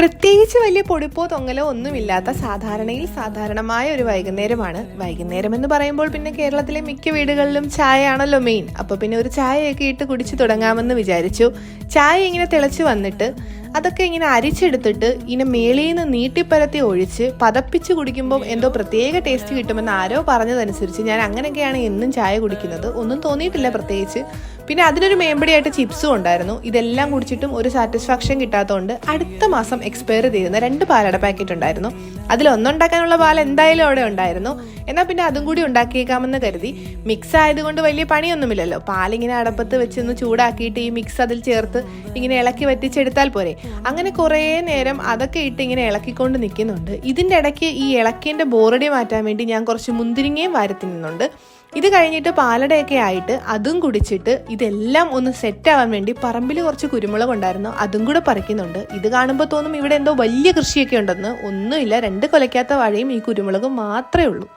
പ്രത്യേകിച്ച് വലിയ പൊടിപ്പോ തൊങ്ങലോ ഒന്നുമില്ലാത്ത സാധാരണയിൽ സാധാരണമായ ഒരു വൈകുന്നേരമാണ്. വൈകുന്നേരം എന്ന് പറയുമ്പോൾ പിന്നെ കേരളത്തിലെ മിക്ക വീടുകളിലും ചായ ആണല്ലോ മെയിൻ. അപ്പോൾ പിന്നെ ഒരു ചായയൊക്കെ ഇട്ട് കുടിച്ച് തുടങ്ങാമെന്ന് വിചാരിച്ചു. ചായ ഇങ്ങനെ തിളച്ച് വന്നിട്ട് അതൊക്കെ ഇങ്ങനെ അരിച്ചെടുത്തിട്ട് ഇങ്ങനെ മേളിൽ നിന്ന് നീട്ടിപ്പരത്തി ഒഴിച്ച് പതപ്പിച്ച് കുടിക്കുമ്പോൾ എന്തോ പ്രത്യേക ടേസ്റ്റ് കിട്ടുമെന്ന് ആരോ പറഞ്ഞതനുസരിച്ച് ഞാൻ അങ്ങനെയൊക്കെയാണ് എന്നും ചായ കുടിക്കുന്നത്. ഒന്നും തോന്നിയിട്ടില്ല പ്രത്യേകിച്ച്. പിന്നെ അതിനൊരു മേമ്പടിയായിട്ട് ചിപ്സും ഉണ്ടായിരുന്നു. ഇതെല്ലാം കുടിച്ചിട്ടും ഒരു സാറ്റിസ്ഫാക്ഷൻ കിട്ടാത്തതുകൊണ്ട് അടുത്ത മാസം എക്സ്പയർ ചെയ്യുന്ന 2 പാലട പാക്കറ്റ് ഉണ്ടായിരുന്നു. അതിലൊന്നുണ്ടാക്കാനുള്ള പാൽ എന്തായാലും അവിടെ ഉണ്ടായിരുന്നു. എന്നാൽ പിന്നെ അതും കൂടി ഉണ്ടാക്കിയേക്കാമെന്ന് കരുതി. മിക്സ് ആയതുകൊണ്ട് വലിയ പണിയൊന്നുമില്ലല്ലോ. പാലിങ്ങനെ അടപ്പത്ത് വെച്ചൊന്ന് ചൂടാക്കിയിട്ട് ഈ മിക്സ് അതിൽ ചേർത്ത് ഇങ്ങനെ ഇളക്കി വറ്റിച്ചെടുത്താൽ പോരെ. അങ്ങനെ കുറേ നേരം അതൊക്കെ ഇട്ട് ഇങ്ങനെ ഇളക്കിക്കൊണ്ട് നിൽക്കുന്നുണ്ട്. ഇതിൻ്റെ ഇടയ്ക്ക് ഈ ഇളക്കിൻ്റെ ബോറടി മാറ്റാൻ വേണ്ടി ഞാൻ കുറച്ച് മുന്തിരിങ്ങയും വാരത്തിനുന്നുണ്ട്. ഇത് കഴിഞ്ഞിട്ട് പാലടയൊക്കെ ആയിട്ട് അതും കുടിച്ചിട്ട് ഇതെല്ലാം ഒന്ന് സെറ്റാവാൻ വേണ്ടി പറമ്പിൽ കുറച്ച് കുരുമുളക് ഉണ്ടായിരുന്നു, അതും കൂടെ പറിക്കുന്നുണ്ട്. ഇത് കാണുമ്പോൾ തോന്നും ഇവിടെ എന്തോ വലിയ കൃഷിയൊക്കെ ഉണ്ടെന്ന്. ഒന്നുമില്ല, 2 കൊലയ്ക്കാത്ത വാഴയും ഈ കുരുമുളകും മാത്രമേ ഉള്ളൂ.